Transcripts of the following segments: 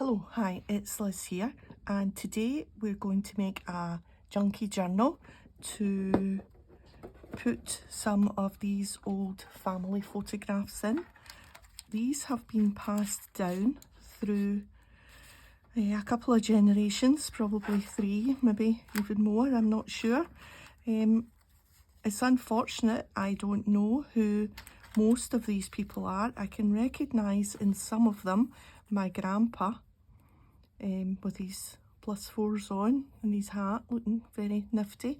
Hello, hi, it's Liz here, and today we're going to make a junkie journal to put some of these old family photographs in. These have been passed down through a couple of generations, probably 3, maybe even more, I'm not sure. It's unfortunate I don't know who most of these people are. I can recognise in some of them my grandpa, with his +4s on and his hat looking very nifty.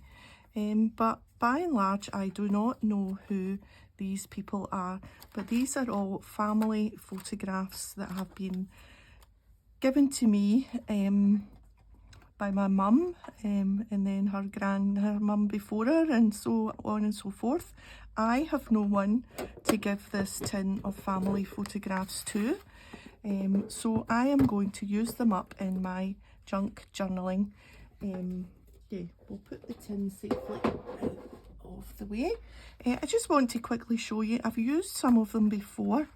But by and large, I do not know who these people are. But these are all family photographs that have been given to me by my mum, and then her mum before her, and so on and so forth. I have no one to give this tin of family photographs to. So I am going to use them up in my junk journaling. Yeah, we'll put the tin safely out of the way. I just want to quickly show you, I've used some of them before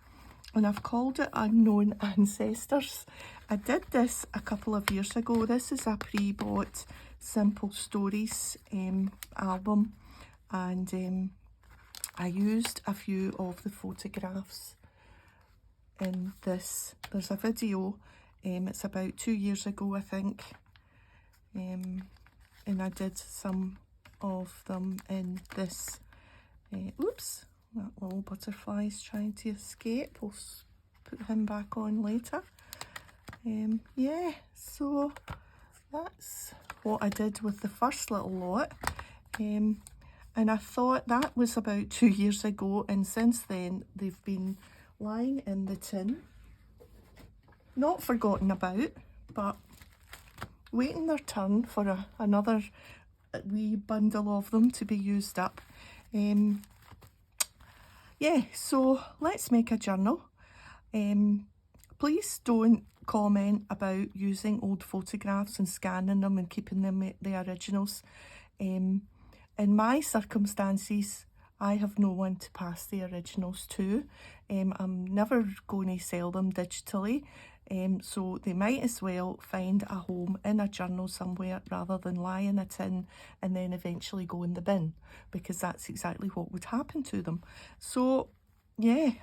and I've called it Unknown Ancestors. I did this a couple of years ago. This is a pre-bought Simple Stories album, and I used a few of the photographs in this. There's a video, it's about 2 years ago I think, and I did some of them in this. Oops, that little butterfly is trying to escape. We'll put him back on later. Yeah, so that's what I did with the first little lot, and I thought that was about 2 years ago, and since then they've been lying in the tin, not forgotten about, but waiting their turn for another wee bundle of them to be used up. Yeah, so let's make a journal. Please don't comment about using old photographs and scanning them and keeping them the originals. In my circumstances, I have no one to pass the originals to. I'm never going to sell them digitally, so they might as well find a home in a journal somewhere rather than lie in a tin and then eventually go in the bin, because that's exactly what would happen to them. So yeah,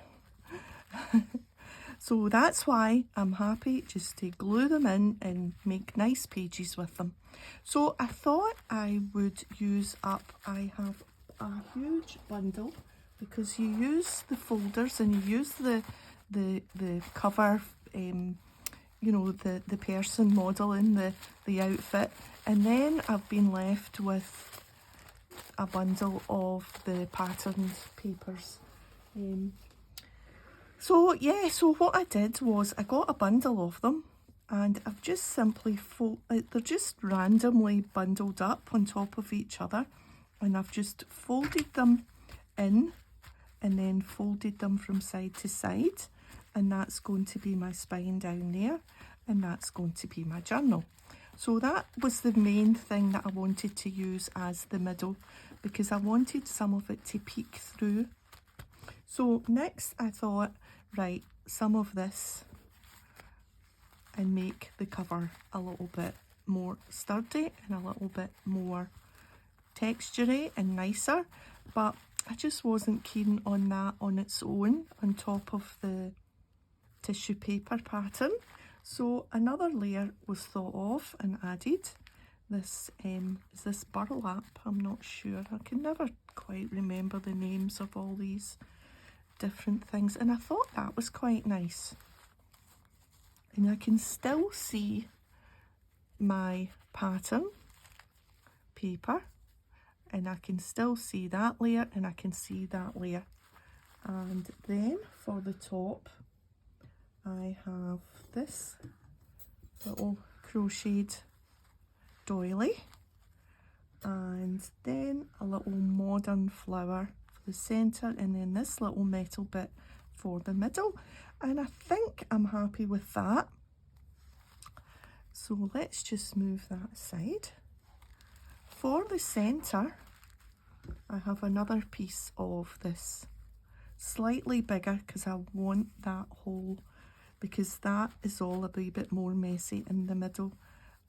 so that's why I'm happy just to glue them in and make nice pages with them. So I thought I would use up, I have a huge bundle, because you use the folders and you use the cover, you know, the person modelling the outfit, and then I've been left with a bundle of the patterned papers. So yeah, so what I did was I got a bundle of them, and I've just simply they're just randomly bundled up on top of each other, and I've just folded them in and then folded them from side to side, and that's going to be my spine down there, and that's going to be my journal. So that was the main thing that I wanted to use as the middle, because I wanted some of it to peek through. So next I thought, right, some of this and make the cover a little bit more sturdy and a little bit more textury and nicer, but I just wasn't keen on that on its own on top of the tissue paper pattern. So another layer was thought of and added. This is this burlap, I'm not sure, I can never quite remember the names of all these different things, and I thought that was quite nice. And I can still see my pattern paper, and I can still see that layer, and I can see that layer. And then for the top, I have this little crocheted doily, and then a little modern flower for the centre, and then this little metal bit for the middle, and I think I'm happy with that. So let's just move that aside. For the centre, I have another piece of this, slightly bigger, because I want that whole because that is all a wee bit more messy in the middle,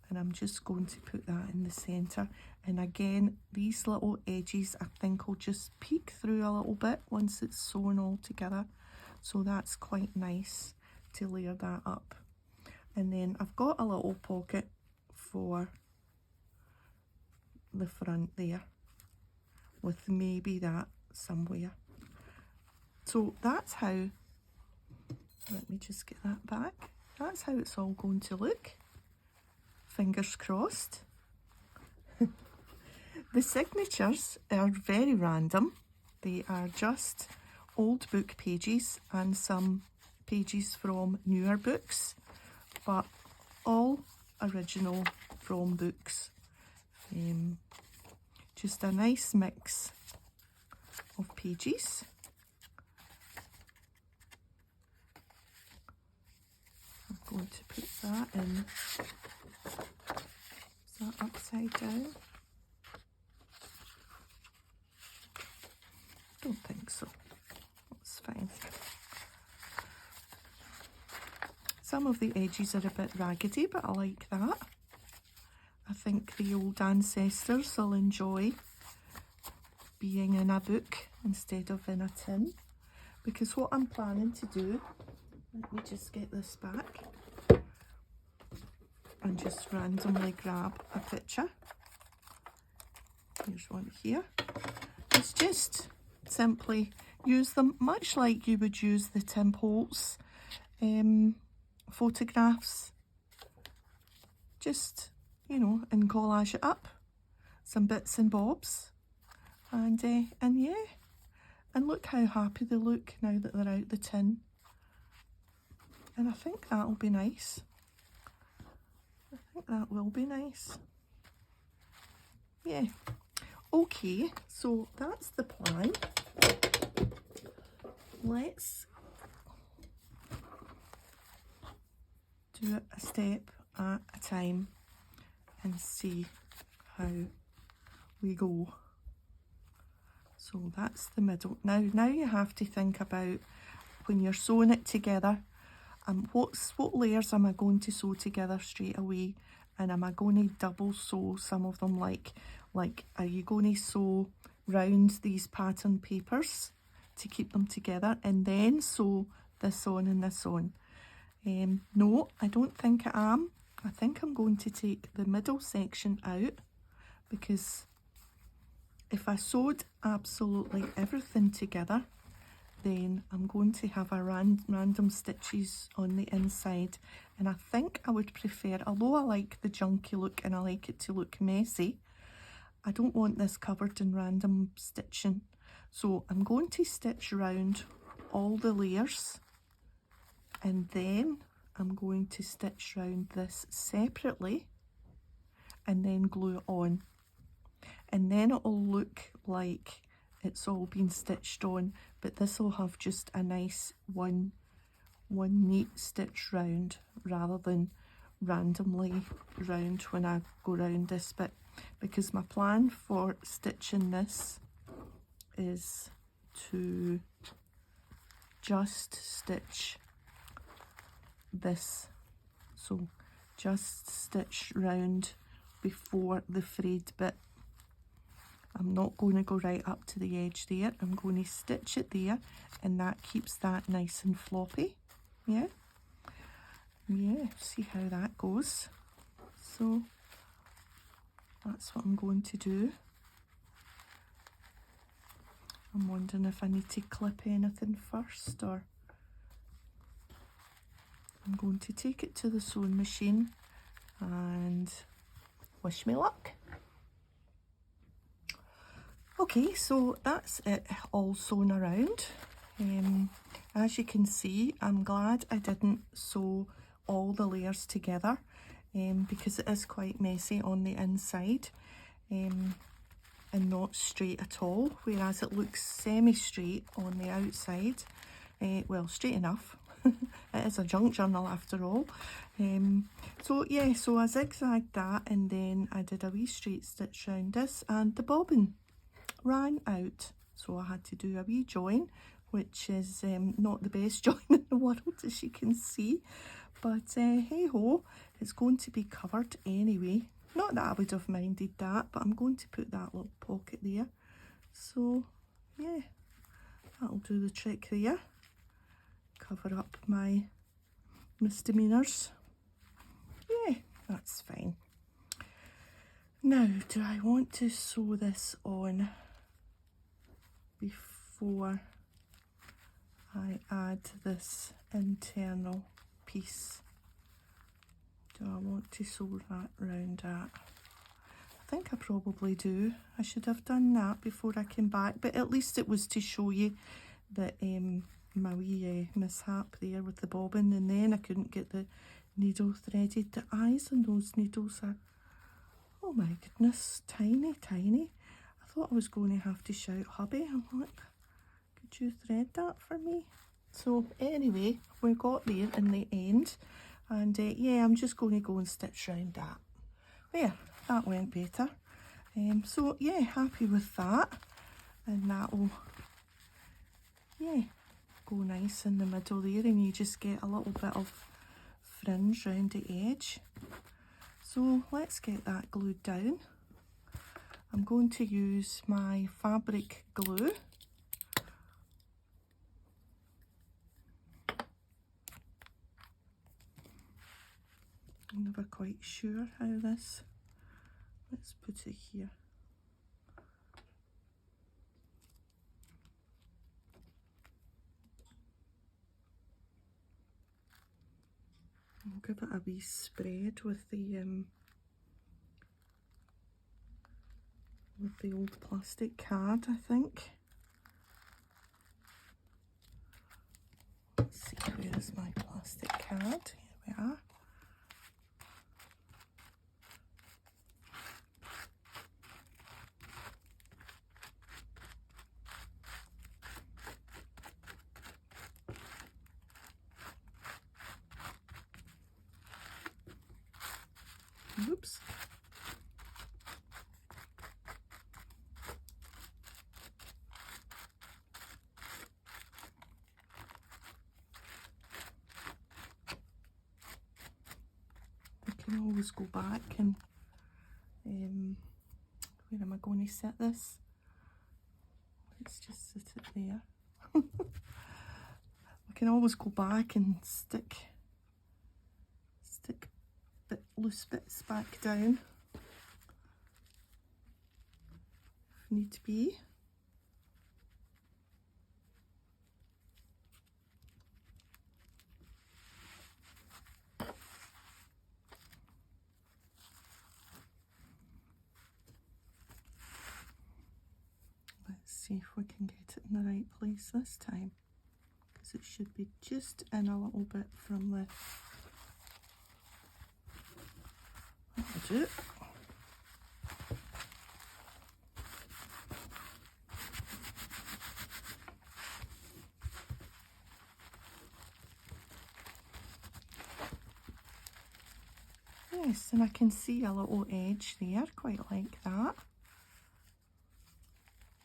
and I'm just going to put that in the centre. And again, these little edges I think will just peek through a little bit once it's sewn all together, so that's quite nice to layer that up. And then I've got a little pocket for the front there, with maybe that somewhere. So that's how, let me just get that back, that's how it's all going to look. Fingers crossed. The signatures are very random. They are just old book pages and some pages from newer books, but all original from books. Just a nice mix of pages. I'm going to put that in. Is that upside down? Don't think so. That's fine. Some of the edges are a bit raggedy, but I like that. I think the old ancestors will enjoy being in a book instead of in a tin, because what I'm planning to do, let me just get this back and just randomly grab a picture. Here's one here. It's just simply use them much like you would use the Tim Holtz photographs. Just, you know, and collage it up, some bits and bobs, and yeah, and look how happy they look now that they're out the tin. And I think that'll be nice. I think that will be nice. Yeah. Okay, so that's the plan. Let's do it a step at a time and see how we go. So that's the middle. Now you have to think about, when you're sewing it together, what layers am I going to sew together straight away, and am I going to double sew some of them, like are you going to sew round these pattern papers to keep them together and then sew this on and this on? No, I don't think I am. I think I'm going to take the middle section out, because if I sewed absolutely everything together, then I'm going to have a random stitches on the inside, and I think I would prefer, although I like the junky look and I like it to look messy, I don't want this covered in random stitching. So I'm going to stitch round all the layers, and then I'm going to stitch round this separately and then glue it on, and then it'll look like it's all been stitched on, but this will have just a nice one neat stitch round rather than randomly round when I go round this bit, because my plan for stitching this is to just stitch this, so just stitch round before the frayed bit. I'm not going to go right up to the edge there. I'm going to stitch it there, and that keeps that nice and floppy. Yeah, see how that goes. So that's what I'm going to do. I'm wondering if I need to clip anything first, or I'm going to take it to the sewing machine and wish me luck. Okay, so that's it all sewn around. As you can see, I'm glad I didn't sew all the layers together, because it is quite messy on the inside, and not straight at all, whereas it looks semi-straight on the outside. Well, straight enough. It is a junk journal after all. So yeah, so I zigzagged that, and then I did a wee straight stitch round this, and the bobbin ran out, so I had to do a wee join which is not the best join in the world, as you can see. But hey ho, it's going to be covered anyway. Not that I would have minded that, but I'm going to put that little pocket there. So yeah, that'll do the trick there. Cover up my misdemeanors. Yeah, that's fine. Now, do I want to sew this on before I add this internal piece? Do I want to sew that round that? I think I probably do. I should have done that before I came back, but at least it was to show you that my wee mishap there with the bobbin, and then I couldn't get the needle threaded. The eyes on those needles are, oh my goodness, tiny, tiny. I thought I was going to have to shout, hubby, I'm like, could you thread that for me? So anyway, we got there in the end, and yeah, I'm just going to go and stitch round that. There, that went better. So yeah, happy with that, and that'll, yeah, go nice in the middle there, and you just get a little bit of fringe round the edge. So let's get that glued down. I'm going to use my fabric glue. I'm never quite sure how this, let's put it here. I'll give it a wee spread with the old plastic card, I think. Let's see, where is my plastic card? Here we are. Oops. I can always go back and where am I going to set this? Let's just sit it there. I can always go back and stick loose bits back down if need be. Let's see if we can get it in the right place this time, because it should be just in a little bit from the, that'll do. Yes, and I can see a little edge there, quite like that.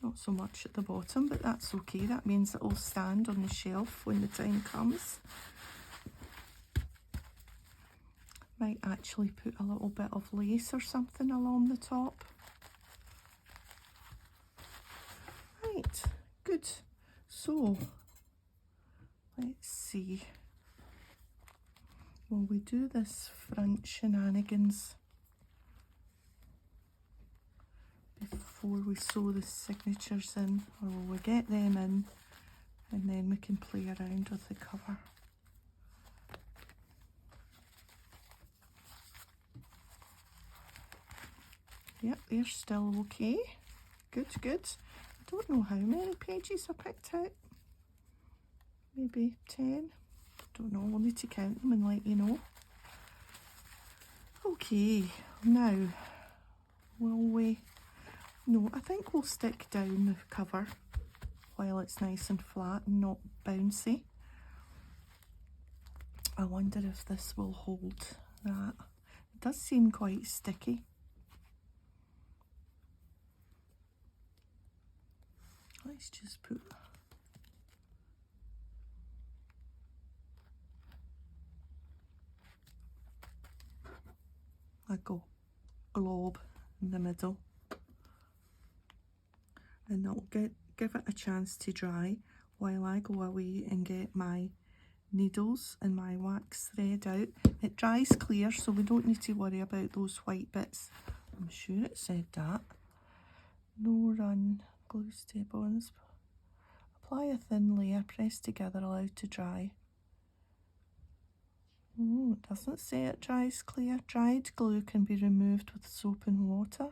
Not so much at the bottom, but that's okay. That means it'll stand on the shelf when the time comes. Might actually put a little bit of lace or something along the top. Right, good. So, let's see. Will we do this front shenanigans before we sew the signatures in, or will we get them in and then we can play around with the cover? Yep, they're still okay. Good, good. I don't know how many pages I picked out. Maybe 10. Don't know, we'll need to count them and let you know. Okay, now, will we... No, I think we'll stick down the cover while it's nice and flat and not bouncy. I wonder if this will hold that. It does seem quite sticky. Let's just put a glob in the middle, and that'll give it a chance to dry while I go away and get my needles and my wax thread out. It dries clear, so we don't need to worry about those white bits. I'm sure it said that. No run, glue step on. Apply a thin layer, press together, allow to dry. Oh, it doesn't say it dries clear. Dried glue can be removed with soap and water.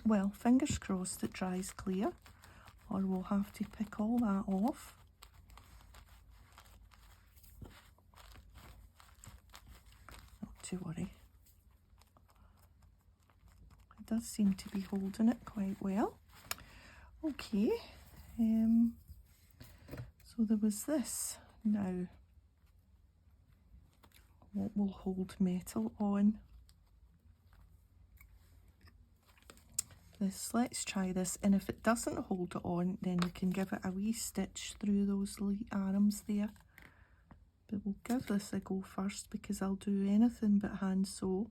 Well, fingers crossed it dries clear, or we'll have to pick all that off. Not to worry. It does seem to be holding it quite well. Okay, so there was this. Now, what will hold metal on? This, let's try this, and if it doesn't hold it on, then we can give it a wee stitch through those arms there. But we'll give this a go first, because I'll do anything but hand sew.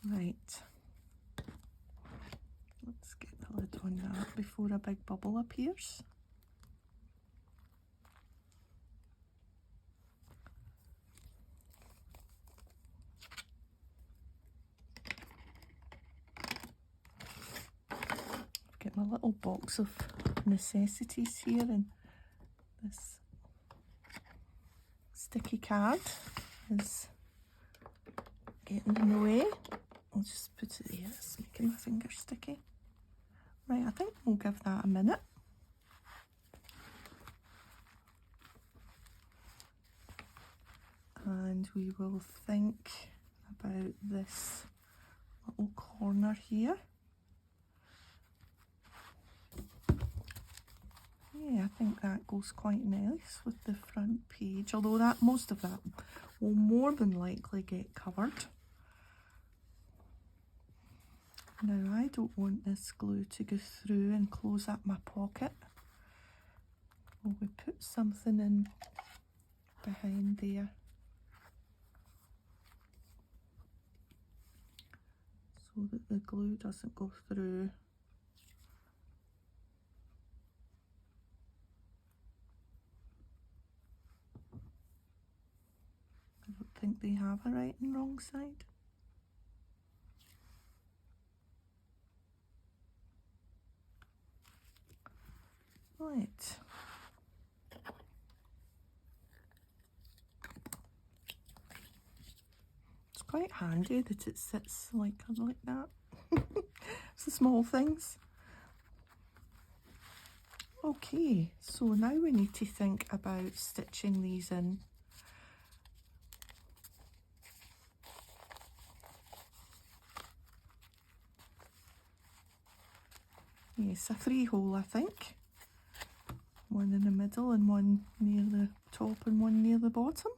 Right, let's get the lid on that before a big bubble appears. I've got my little box of necessities here, and this sticky card is getting in the way. I'll just put it there, it's making my fingers sticky. Right, I think we'll give that a minute. And we will think about this little corner here. Yeah, I think that goes quite nice with the front page, although that most of that will more than likely get covered. Now, I don't want this glue to go through and close up my pocket. Will we put something in behind there? So that the glue doesn't go through. I don't think they have a right and wrong side. Right. It's quite handy that it sits like that. It's the small things. Okay, so now we need to think about stitching these in. Yes, a 3-hole, I think. One in the middle and one near the top and one near the bottom.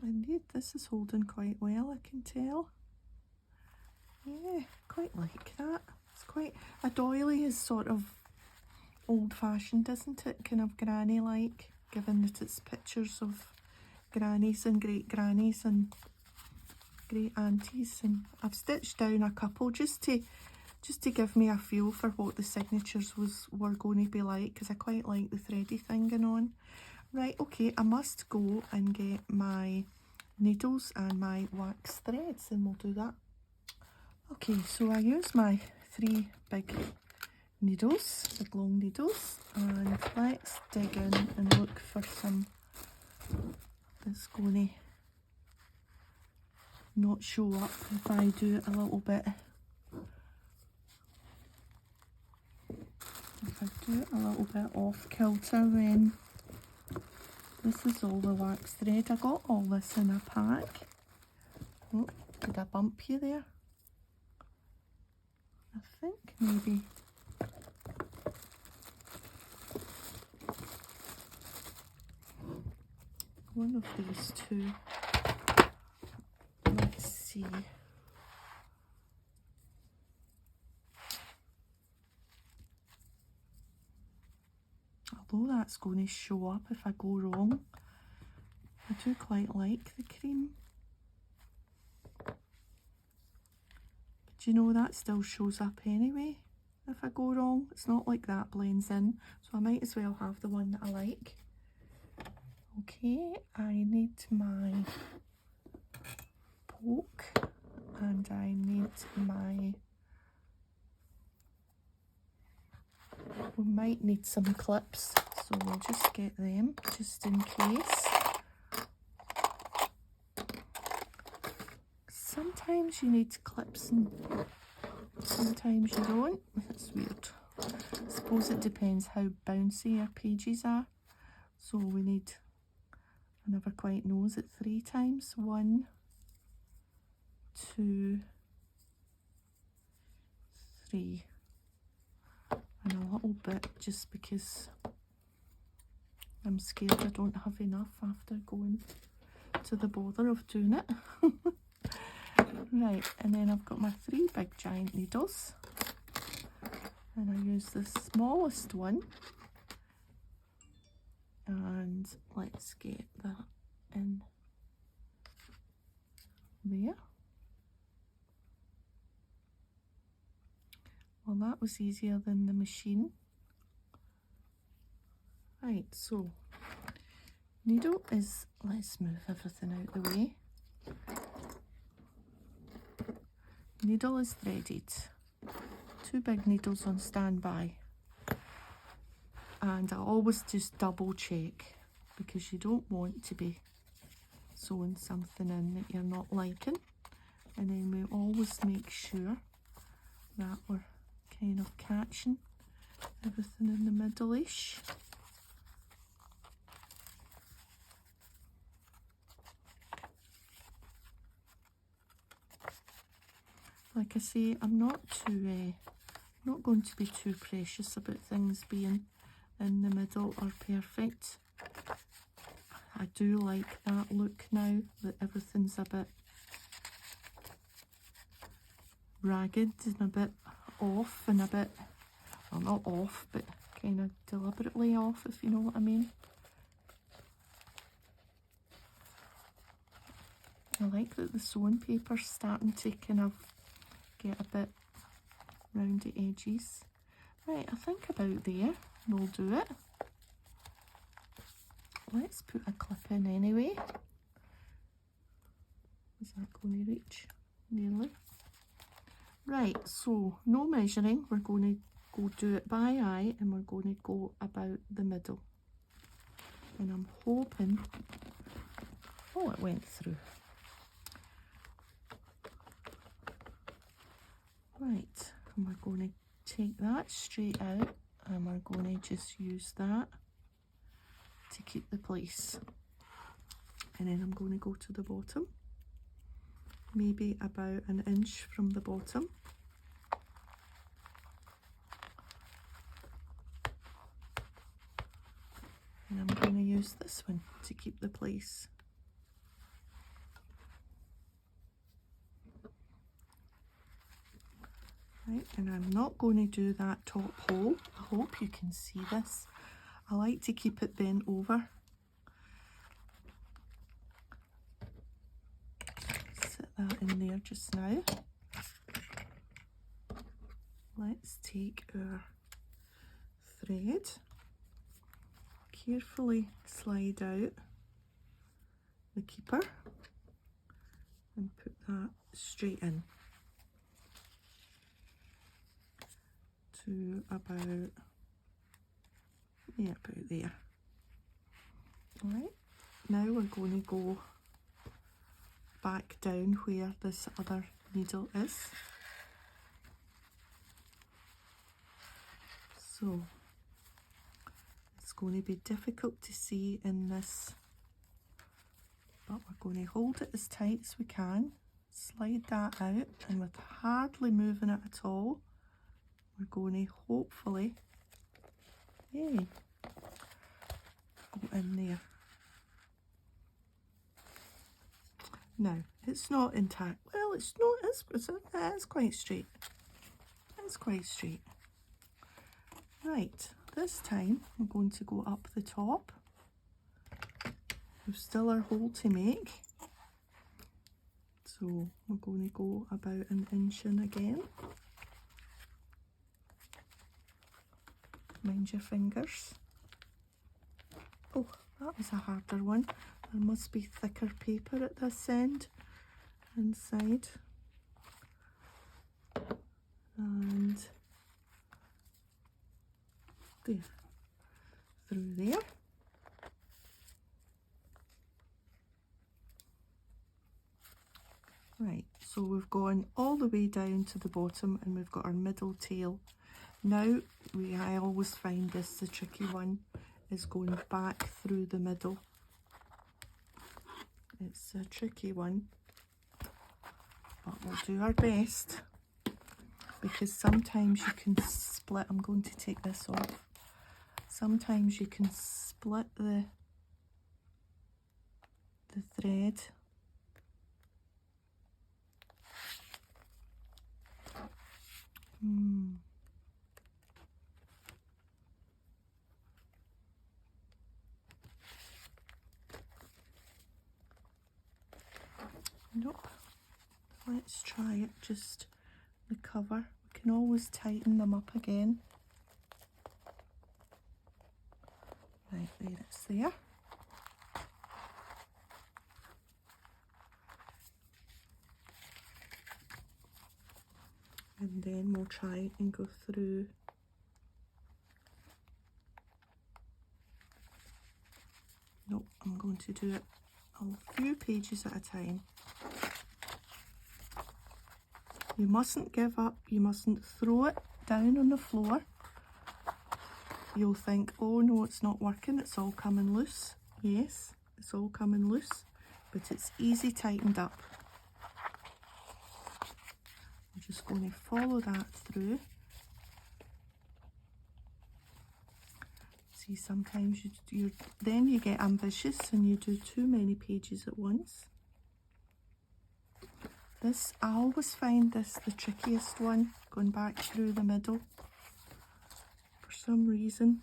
Indeed, this is holding quite well, I can tell. Yeah, quite like that. It's quite, a doily is sort of old-fashioned, isn't it? Kind of granny-like, given that it's pictures of grannies and great-grannies and great-aunties. And I've stitched down a couple just to give me a feel for what the signatures were going to be like, because I quite like the thready thing going on. Right, okay, I must go and get my needles and my wax threads, and we'll do that. Okay, so I use my 3 big needles, big long needles, and let's dig in and look for some that's going to not show up if I do it a little bit. If I do it a little bit off kilter, then this is all the wax thread. I got all this in a pack. Oh, did I bump you there? I think maybe. One of these two. Let's see. although that's going to show up if I go wrong. I do quite like the cream. But you know, that still shows up anyway if I go wrong. It's not like that blends in, so I might as well have the one that I like. Okay, I need my poke and I need my... We might need some clips, so we'll just get them just in case. Sometimes you need clips and sometimes you don't. That's weird. I suppose it depends how bouncy your pages are. So we need, I never quite know, is it 3 times? 1, 2, 3. And a little bit just because I'm scared I don't have enough after going to the bother of doing it. Right, and then I've got my 3 big giant needles and I use the smallest one, and let's get that in there. Well, that was easier than the machine. Right, so needle is, let's move everything out the way. Needle is threaded. 2 big needles on standby. And I always just double check because you don't want to be sewing something in that you're not liking. And then we always make sure that we're kind of catching everything in the middle-ish. Like I say, I'm not going to be too precious about things being in the middle or perfect. I do like that look now, that everything's a bit ragged and a bit off and a bit, well, not off, but kind of deliberately off, if you know what I mean. I like that the sewing paper's starting to kind of get a bit round the edges. Right, I think about there we'll do it. Let's put a clip in anyway. Is that going to reach? Nearly. Right, so no measuring. We're going to go do it by eye and we're going to go about the middle. And I'm hoping, oh, it went through. Right, and we're going to take that straight out and we're going to just use that to keep the place. And then I'm going to go to the bottom, maybe about an inch from the bottom. And I'm going to use this one to keep the place. Right, and I'm not going to do that top hole. I hope you can see this. I like to keep it bent over. Sit that in there just now. Let's take our thread, carefully slide out the keeper and put that straight in to about, yeah, about there. Alright, now we're going to go back down where this other needle is. So it's going to be difficult to see in this, but we're going to hold it as tight as we can, slide that out, and with hardly moving it at all, we're going to hopefully, yay, go in there. Now, it's not intact. Well, it's not, it's quite straight. It's quite straight. Right, this time I'm going to go up the top. We've still our hole to make, so we're going to go about 1 inch in again. Mind your fingers. Oh, that was a harder one. There must be thicker paper at this end, inside. And there, through there. Right, so we've gone all the way down to the bottom and we've got our middle tail. Now, I always find this the tricky one, is going back through the middle. It's a tricky one, but we'll do our best, because sometimes you can split. I'm going to take this off. Sometimes you can split the thread. Nope. Let's try it, just the cover. We can always tighten them up again. Right, there it's there. And then we'll try and go through. Nope, I'm going to do it a few pages at a time. You mustn't give up, you mustn't throw it down on the floor. You'll think, oh no, it's not working, it's all coming loose. Yes, it's all coming loose, but it's easy tightened up. I'm just going to follow that through. See, sometimes then you get ambitious and you do too many pages at once. This, I always find this the trickiest one, going back through the middle. For some reason,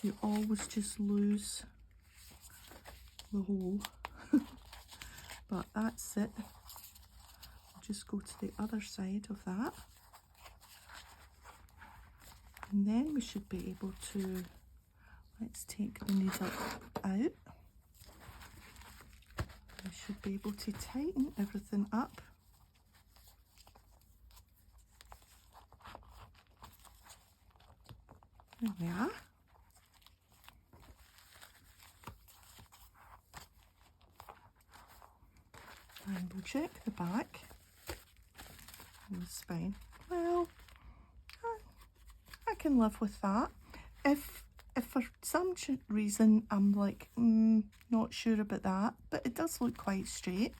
you always just lose the hole. But that's it. I'll just go to the other side of that. And then we should be able to, let's take the needle out. We should be able to tighten everything up. There we are. And we'll check the back and the spine. Well, I can live with that. If for some reason I'm like, not sure about that, but it does look quite straight.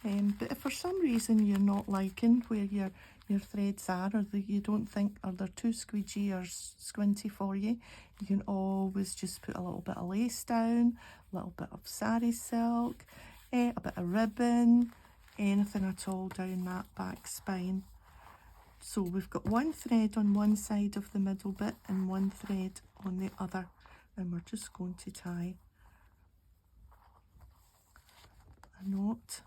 But if for some reason you're not liking where your threads are, or you don't think, or they're too squeegee or squinty for you, you can always just put a little bit of lace down, a little bit of sari silk, a bit of ribbon, anything at all down that back spine. So we've got one thread on one side of the middle bit and one thread on the other, and we're just going to tie a knot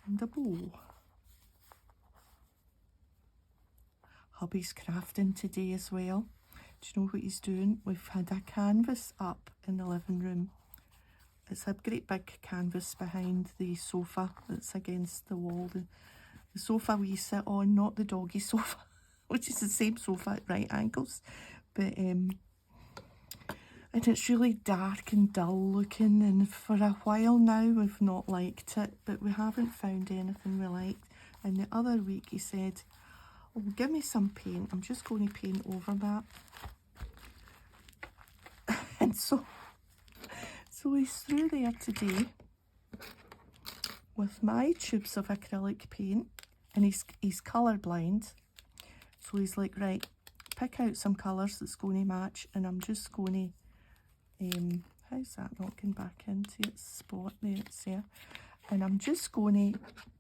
and a bow. Hubby's crafting today as well. Do you know what he's doing? We've had a canvas up in the living room. It's a great big canvas behind the sofa that's against the wall. The sofa we sit on, not the doggy sofa, which is the same sofa at right angles. But and it's really dark and dull looking, and for a while now we've not liked it, but we haven't found anything we liked. And the other week he said, oh, give me some paint, I'm just going to paint over that. And so he's through there today with my tubes of acrylic paint, and he's colourblind, so he's like, right, pick out some colours that's going to match, and I'm just going to, how's that not going back into its spot? There, it's there. And I'm just going to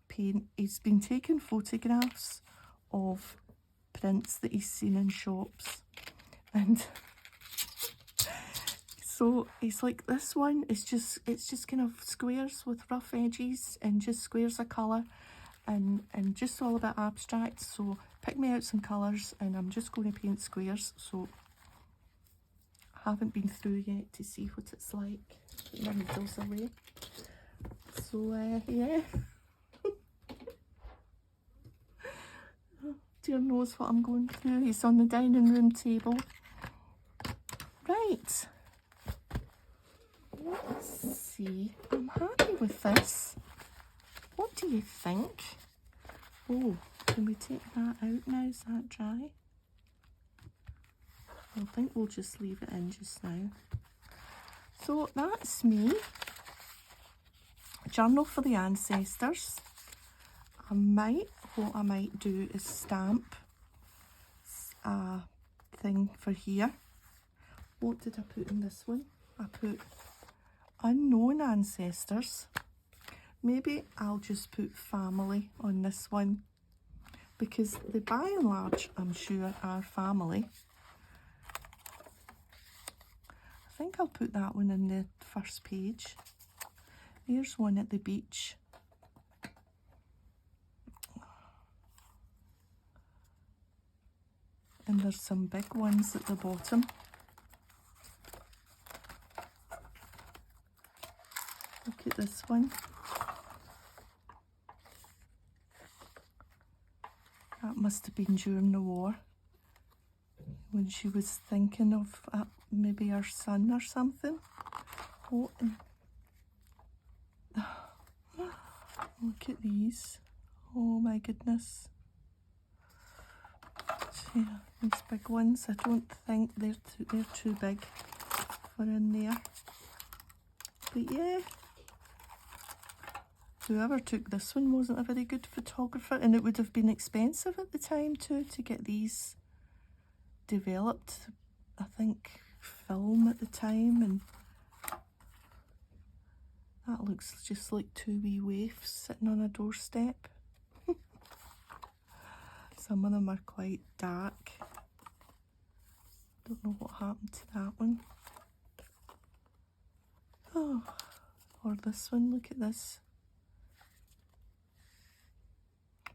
paint. He's been taking photographs of prints that he's seen in shops. And so it's like this one, it's just kind of squares with rough edges and just squares of colour and just all a bit abstract. So pick me out some colours and I'm just going to paint squares. So I haven't been through yet to see what it's like. Put my needles away. So yeah. Dear knows what I'm going through. He's on the dining room table. Right. Let's see. I'm happy with this. What do you think? Oh, can we take that out now? Is that dry? I think we'll just leave it in just now. So that's me. A journal for the ancestors. What I might do is stamp a thing for here. What did I put in this one? I put unknown ancestors. Maybe I'll just put family on this one because they by and large I'm sure are family. I think I'll put that one in the first page. Here's one at the beach. And there's some big ones at the bottom. Look at this one. That must have been during the war when she was thinking of maybe her son or something. Oh, and look at these. Oh my goodness. Yeah, these big ones. I don't think they're too big for in there. But yeah, whoever took this one wasn't a very good photographer, and it would have been expensive at the time too to get these developed. I think film at the time, and that looks just like two wee waifs sitting on a doorstep. Some of them are quite dark. Don't know what happened to that one. Oh, or this one, look at this.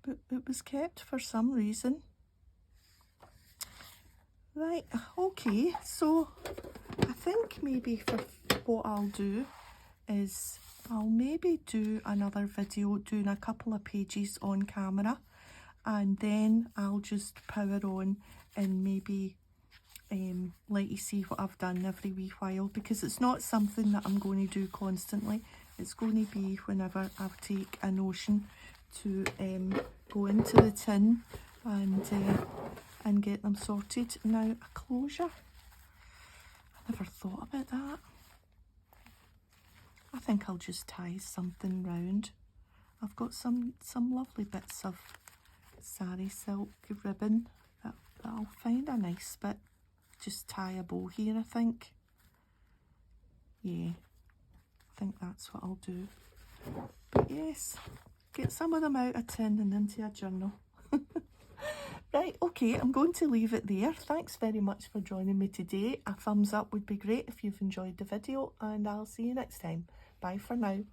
But it was kept for some reason. Right, okay, so I think maybe for what I'll do is I'll maybe do another video doing a couple of pages on camera, and then I'll just power on and maybe let you see what I've done every wee while, because it's not something that I'm going to do constantly. It's going to be whenever I take a notion to go into the tin and get them sorted. Now, a closure. I never thought about that. I think I'll just tie something round. I've got some lovely bits of sari silk ribbon that I'll find a nice bit. Just tie a bow here, I think. Yeah, I think that's what I'll do. But yes, get some of them out of tin and into a journal. Right, okay, I'm going to leave it there. Thanks very much for joining me today. A thumbs up would be great if you've enjoyed the video, and I'll see you next time. Bye for now.